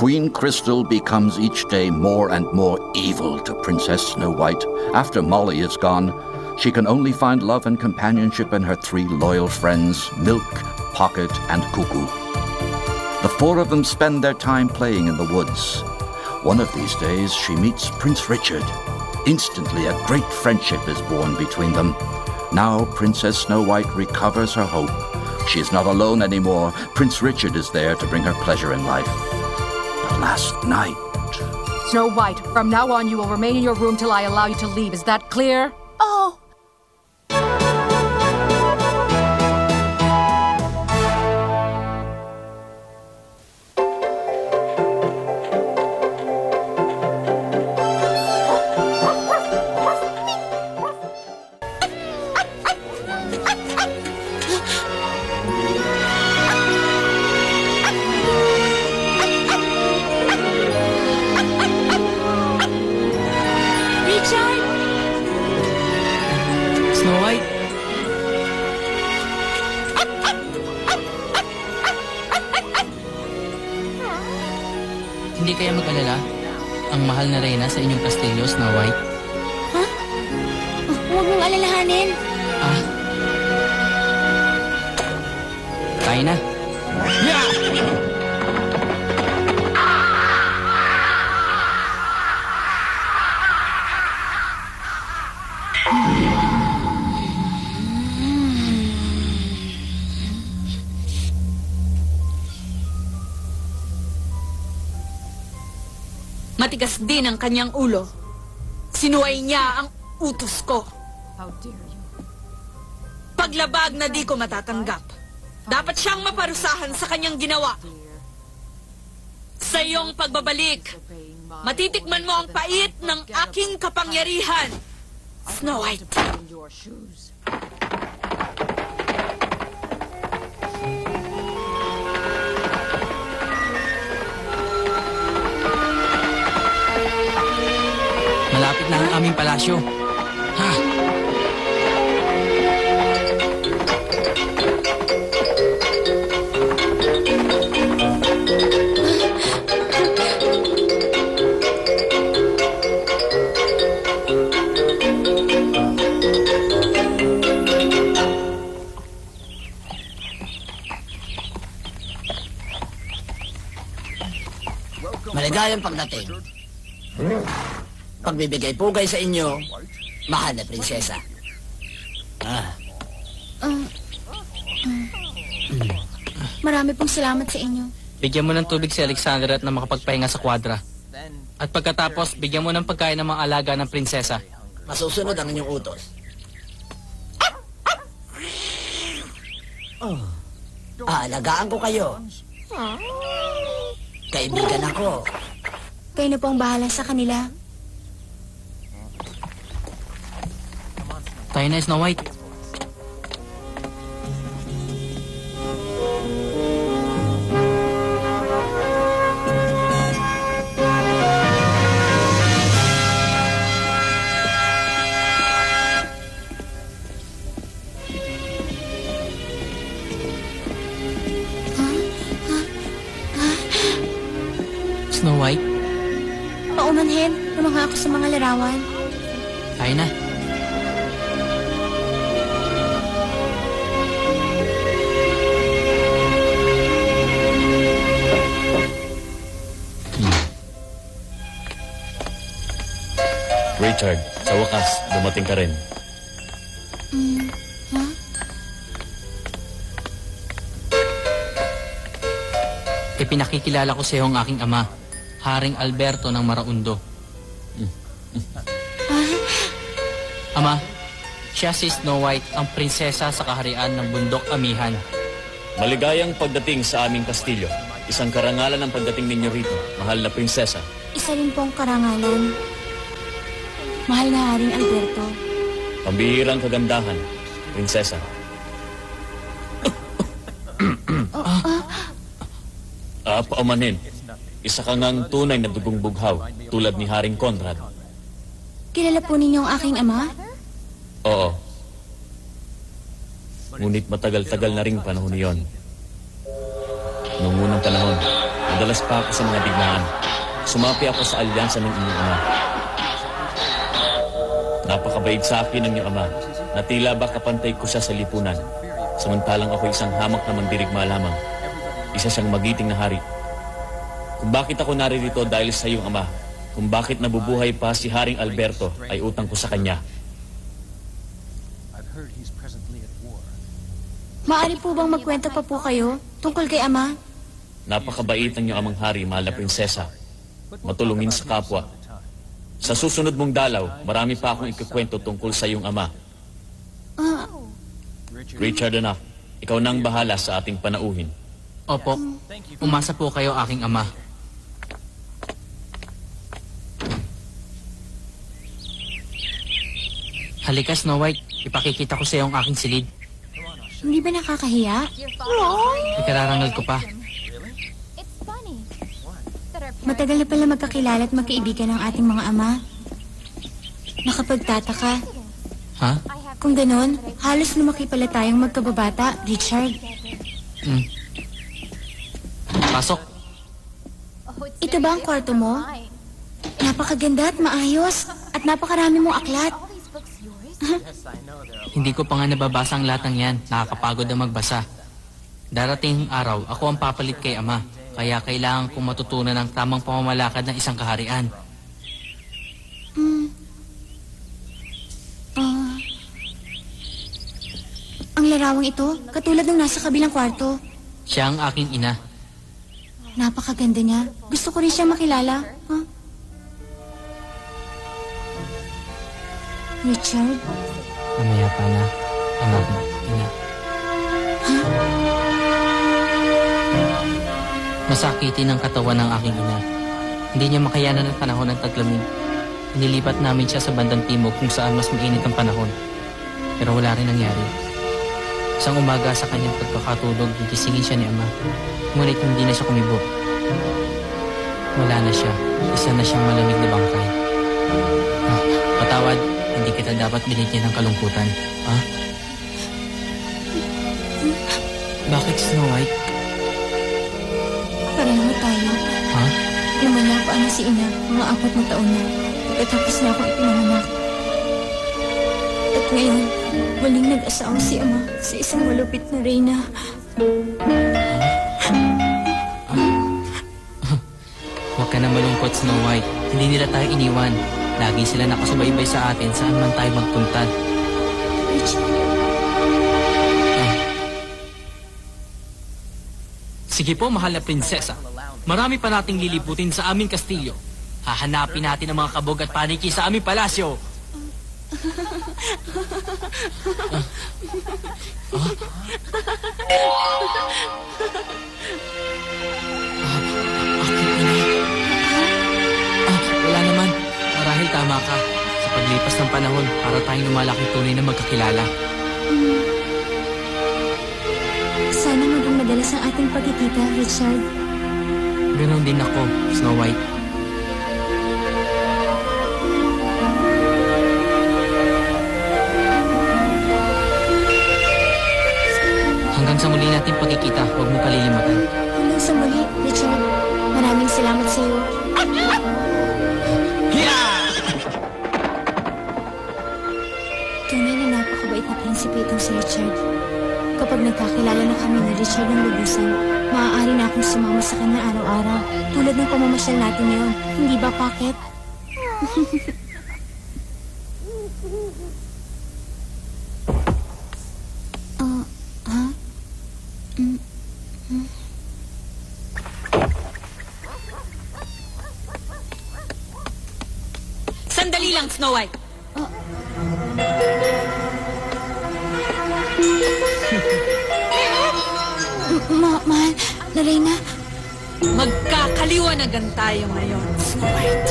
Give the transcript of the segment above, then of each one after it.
Queen Crystal becomes each day more and more evil to Princess Snow White. After Molly is gone, she can only find love and companionship in her 3 loyal friends, Milk, Pocket, and Cuckoo. The 4 of them spend their time playing in the woods. One of these days, she meets Prince Richard. Instantly, a great friendship is born between them. Now, Princess Snow White recovers her hope. She is not alone anymore. Prince Richard is there to bring her pleasure in life. But last night... Snow White, from now on you will remain in your room till I allow you to leave. Is that clear? Oh! Snow White? Hindi kaya mag-alala ang mahal na reyna sa inyong kastilyo, Snow White? Ha? Huwag mong alalahanin. Tayo na. Yeah! Matigas din ang kanyang ulo. Sinuway niya ang utos ko. How dare you? Paglabag na di ko matatanggap. Dapat siyang maparusahan sa kanyang ginawa. Sa iyong pagbabalik, matitikman mo ang pait ng aking kapangyarihan, Snow White. Malapit na ang aming palasyo. Ha? Maligayang pagdating. Pagbibigay pugay sa inyo, mahal na prinsesa. Marami pong salamat sa inyo. Bigyan mo ng tubig si Alexander at na makapagpahinga sa kwadra. At pagkatapos, bigyan mo ng pagkain ng mga alaga ng prinsesa. Masusunod ang inyong utos. Aalagaan ko kayo. Kaibigan ako. Kayo na po ang bahala sa kanila. Tayo na, Snow White. Snow White? Paumanhin, lumangha ako sa mga larawan. Tayo na. Richard, sa wakas, dumating ka rin. Ipinakikilala ko sa iyo ang aking ama, Haring Alberto ng Maraundo. Ama, siya si Snow White, ang prinsesa sa kaharian ng Bundok Amihan. Maligayang pagdating sa aming kastilyo. Isang karangalan ang pagdating ninyo rito, mahal na prinsesa. Isa rin pong karangalan. Mahal na Haring Alberto. Pambihirang kagandahan, prinsesa. Paumanin. Isa ka ngang tunay na dugong bughaw, tulad ni Haring Conrad. Kilala po ninyo ang aking ama? Oo. Ngunit matagal-tagal na ring panahon niyon. Noong unang panahon, Madalas pa ako sa mga digmaan. Sumapi ako sa alyansa ng inyong ama. Napakabait sa akin ng iyong ama na tila ba kapantay ko siya sa lipunan. Samantalang ako isang hamak na mandirigma lamang. Isa siyang magiting na hari. Kung bakit ako naririto dahil sa iyong ama, kung bakit nabubuhay pa si Haring Alberto ay utang ko sa kanya. Maaari po bang magkwento pa po kayo tungkol kay Ama? Napakabait ng iyong amang hari, mahal na prinsesa. Matulungin sa kapwa. Sa susunod mong dalaw, marami pa akong ikukwento tungkol sa iyong ama. Richard, anak, ikaw nang bahala sa ating panauhin. Opo, umasa po kayo aking ama. Halika, Snow White. Ipakikita ko sa iyo ang aking silid. Hindi ba nakakahiya? Ikararangal ko pa. Matagal na pala magkakilala at magkaibigan ng ating mga ama. Nakapagtataka. Ha? Kung ganon, halos lumaki pala tayong magkababata, Richard. Pasok. Ito ba ang kwarto mo? Napakaganda at maayos. At napakarami mong aklat. Hindi ko pa nga nababasa ang lahat ng yan. Nakakapagod na magbasa. Darating ang araw, ako ang papalit kay ama. Kaya kailangan kong matutunan ang tamang pamamalakad ng isang kaharian. Ang larawang ito, katulad ng nasa kabilang kwarto. Siya ang aking ina. Napakaganda niya. Gusto ko rin siya makilala. Huh? Richard? Mamaya pa na, anak mo, ina. Masakitin ang katawan ng aking ina. Hindi niya makayanan ang panahon ng taglamig. Inilipat namin siya sa bandang timog kung saan mas mainit ang panahon. Pero wala rin nangyari. Isang umaga sa kanyang pagkakatulog, gigisingin siya ni ama. Ngunit hindi na siya kumibo. Wala na siya. Isa na siyang malamig na bangkay. Patawad, hindi kita dapat binigyan ng kalungkutan. Ha? Bakit, Snow White? Pareho tayo. Ha? Lumalapaan na si ina, mga 4 na taon na. Pagkatapos na akong ipinanganak. At ngayon, waling nag-asawa si ama sa isang malupit na reyna. Huwag ka na malungkot, Snow White. Hindi nila tayo iniwan. Lagi sila nakasubaybay sa atin saan man tayo magpunta. Sige po, mahal na prinsesa. Marami pa nating liliputin sa aming kastilyo. Hahanapin natin ang mga kabog at paniki sa aming palasyo. Wala naman. Marahil tama ka. Sa paglipas ng panahon, para tayong lumalaki tunay na magkakilala. Sana maging madalas ang ating pagkikita, Richard. Ganon din ako, Snow White. Hanggang sa muli natin pagkikita, huwag mo kalilimutan. Hanggang sa muli, Richard. Maraming salamat sa iyo. Tunay na napakabait na prinsipe itong si Richard. Kapag nagkakilala na kami ni Richard ng lubusan, maaari na akong sumama sa kanya araw-araw. Tulad ng pamamasyal natin ngayon. Hindi ba, Pocket? Sandali lang, Snow White. Mahal, na Reyna. Magkakaliwanagan tayo ngayon, Snow White.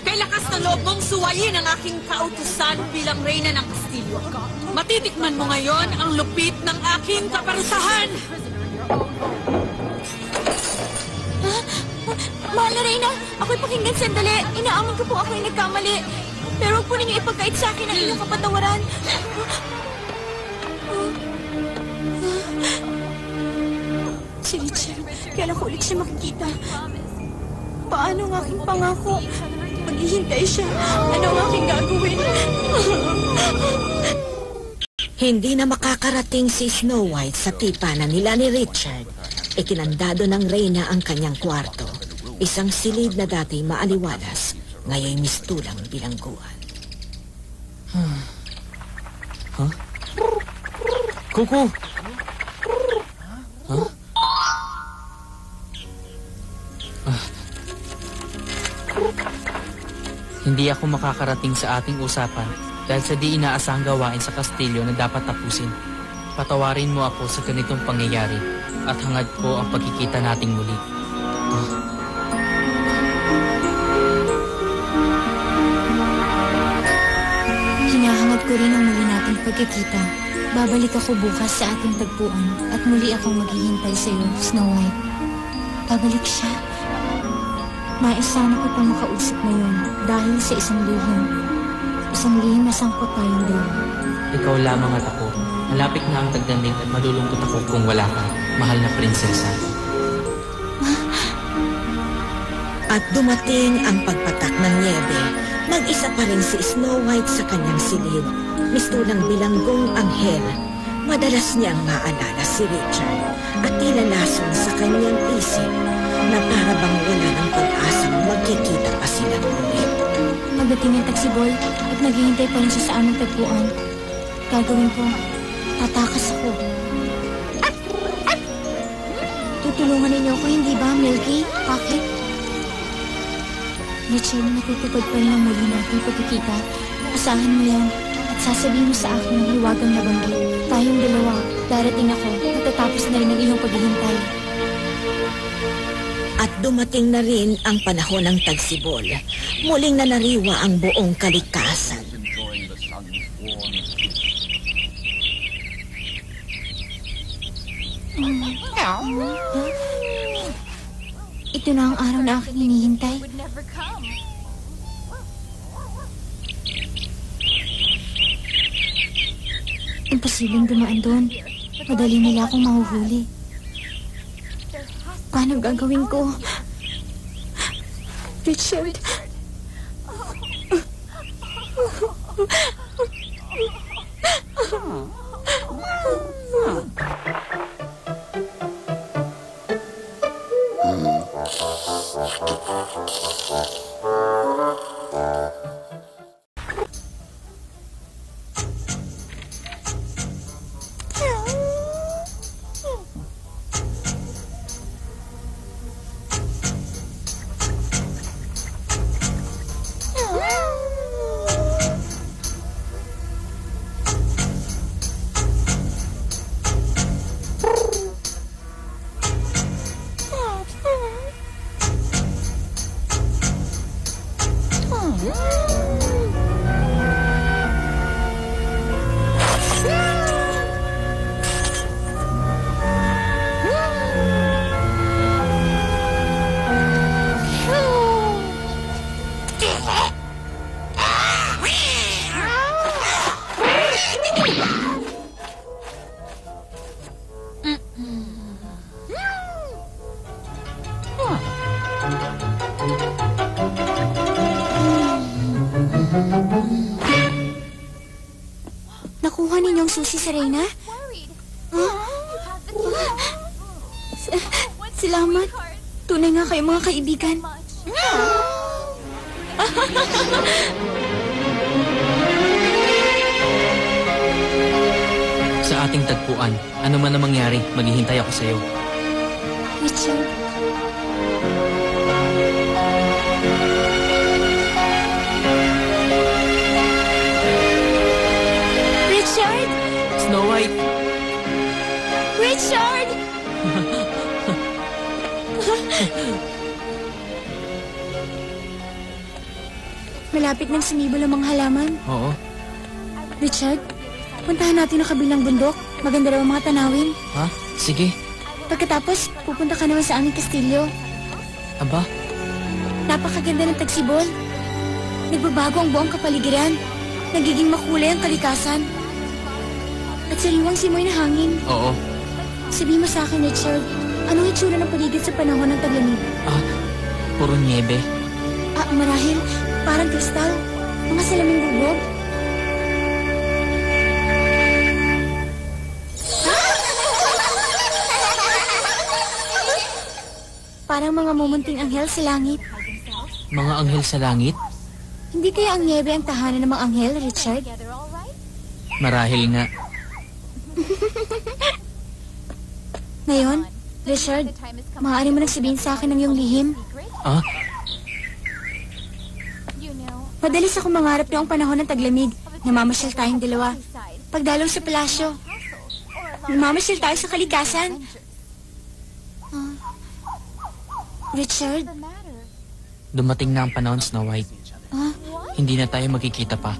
Kay lakas na loob mong suwayin ang aking kautusan bilang reyna ng Kastilyo. Matitikman mo ngayon ang lupit ng aking kaparusahan. Mahal na Reyna, ako'y pakinggan sandali. Inaamin ko po ako'y nagkamali. Pero huwag po ninyo ipagkait sa akin ang inyong kapatawaran. Si Richard, kailan ko ulit siya makikita? Paano ang aking pangako? Maghihintay siya. Ano ang aking gagawin? Hindi na makakarating si Snow White sa tipanan nila ni Richard. Ikinandado ng Reyna ang kanyang kwarto. Isang silid na dati maaliwalas, ngayon mistulang bilangguan. Huh? Kuku! Huh? Hindi ako makakarating sa ating usapan dahil sa di inaasahang gawain sa kastilyo na dapat tapusin. Patawarin mo ako sa ganitong pangyayari at hangad ko ang pagkikita nating muli. Hinahangad ko rin ang muli nating pagkikita. Babalik ako bukas sa ating tagpuan at muli akong maghihintay sa iyo, Snow White. Babalik siya. Nais sana ko pang makausap ngayon dahil sa isang lihim. Isang lihim na sangkot tayong dalawa. Ikaw lamang at ako. Malapit na ang tagdamig at malulungkot ako kung wala ka, mahal na prinsesa. At dumating ang pagpatak ng niebe. Mag-isa pa rin si Snow White sa kanyang silid. Mistulang bilanggong anghel. Madalas niyang maalala si Richard at tila lason sa kanyang isip na para bang wala ng pag-asang magkikita pa silang ulit. Pagdating ng taxi-boy at naghihintay pa rin siya sa aming tagpuan, gagawin ko, tatakas ako. Tutulungan ninyo ako, hindi ba, Milky? Bakit? Richard, natutupad pa rin ang muli natin pagkikita. Asahan mo yan at sasabihin mo sa akin ng hiwagang nabanggit. Tayong dalawa, darating ako, matatapos na rin ang iyong paghihintay. At dumating na rin ang panahon ng tagsibol. Muling nanariwa ang buong kalikasan. Ito na ang araw na aking hinihintay. Imposibleng dumaan doon. Madali nila akong mahuhuli. Paano gagawin ko? Richard. Nakuha ninyong susi sa Reyna? Salamat. Tunay nga kayo mga kaibigan. Sa ating tagpuan, ano man ang mangyari, maghihintay ako sa iyo. Richard. Richard! Snow White! Richard! Malapit nang sumibol ang mga halaman. Oo. Richard, puntahan natin ang kabilang bundok. Maganda raw ang mga tanawin. Ha? Sige. Pagkatapos, pupunta ka naman sa aming kastilyo. Aba, Napakaganda ng Tagsibol. Nagbabago ang buong kapaligiran. Nagiging makulay ang kalikasan. At sariwang simoy na hangin. Oo. Sabihin mo sa akin, Richard, anong itsura ng paligid sa panahon ng taglamig? Puro niebe. Marahil, parang kristal. Mga salaming bubog. Parang mga mumunting anghel sa langit. Mga anghel sa langit? Hindi kaya ang niebe ang tahanan ng mga anghel, Richard? Marahil nga. Ngayon, Richard, maaari mo nang sabihin sa akin ang iyong lihim. Madalas akong mangarap noong panahon ng taglamig. Namamasyal tayong dalawa. Pagdalaw sa palasyo. Namamasyal tayo sa kalikasan. Richard? Dumating na ang panahon, Snow White. Hindi na tayo magkikita pa.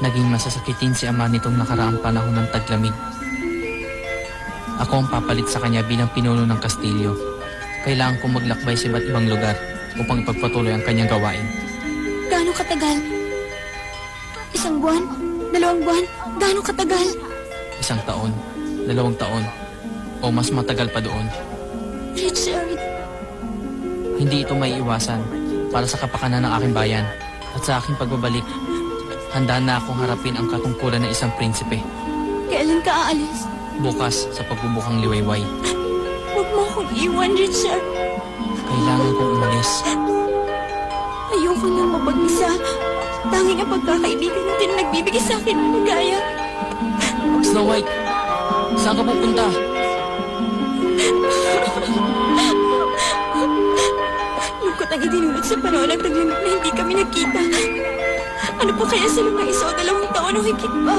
Naging masasakitin si ama nitong nakaraang panahon ng taglamig. Ako ang papalit sa kanya bilang pinuno ng kastilyo. Kailangan kong maglakbay sa iba't ibang lugar upang ipagpatuloy ang kanyang gawain. Gaano katagal? 1 buwan? 2 buwan? Gaano katagal? 1 taon, 2 taon, o mas matagal pa doon. Richard! Hindi ito may iwasan para sa kapakanan ng aking bayan at sa aking pagbabalik. Handa na akong harapin ang katungkulan ng isang prinsipe. Kailan ka aalis? Bukas sa pagbubukang liwayway. Huwag mo akong iwan, Richard. Kailangan kong umalis. Ayoko nang mapag-isa. Tanging ang pagkakaibigan natin ang nagbibigay sa akin ng ligaya. Snow White, saan ka pupunta? Lungkot ang idinulot sa panahon ng taglamig na hindi kami nagkita. Ano pa kaya sa mga 1 o 2 taon o higit pa?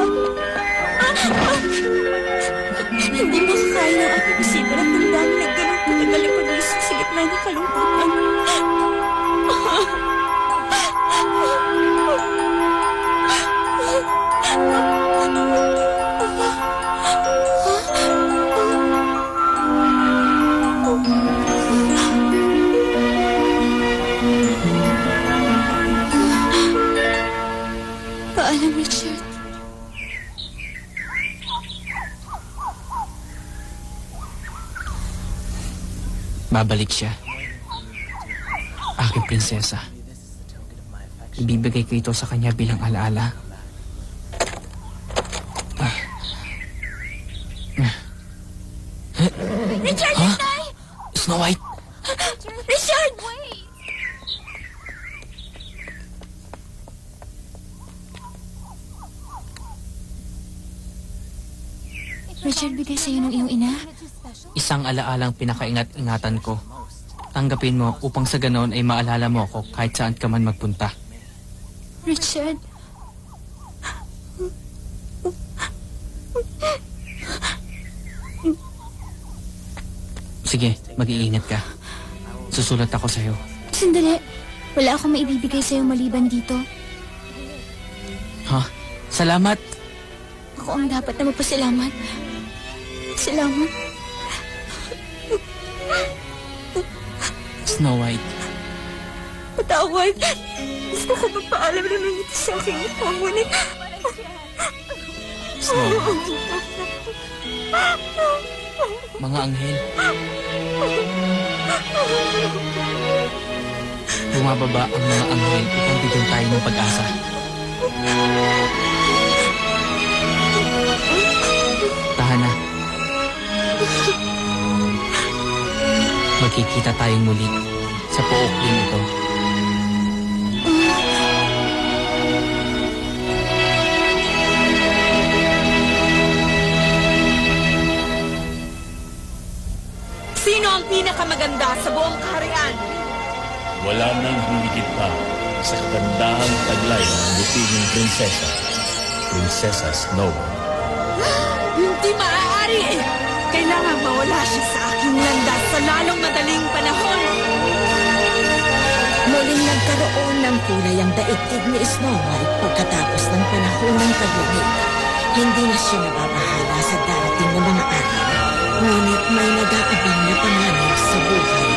Hindi makakaya ng aking isipan at damdamin na ganun katagal ang pag-iisip sa gitna ng kalungkutan. Paalam, Richard. Babalik siya. Aking prinsesa. Ibibigay ko ito sa kanya bilang alaala. Richard, Nay! Snow White! Richard! Richard, bigay sa'yo ng iyong ina. Isang alaalang pinakaingat-ingatan ko. Tanggapin mo upang sa ganoon ay maalala mo ako kahit saan ka man magpunta. Richard. Sige, mag-iingat ka. Susulat ako sa'yo. Sandali. Wala akong maibibigay sa'yo maliban dito. Salamat! Ako ang dapat na magpasalamat. Salamat. Snow White. Patawad. Gusto ko magpaalam naman ito sa aking pangunit. Snow White. Mga anghel. Bumababa ang mga anghel upang bigyan tayo ng pag-asa. Tahan na. Magkikita tayong muli sa pook din ito. Sino ang pinakamaganda sa buong kaharian? Wala nang humigit pa sa kagandahang taglay ng butinging prinsesa, Prinsesa Snow. Hindi maaari! Kailangan mawala siya sa aking landas sa lalong madaling panahon. Muling nagkaroon ng kulay ang daigdig ni Snow White pagkatapos ng panahon ng taglamig. Hindi na siya nababahala sa darating na mga araw. Ngunit may nag-aabang na panganib sa buhay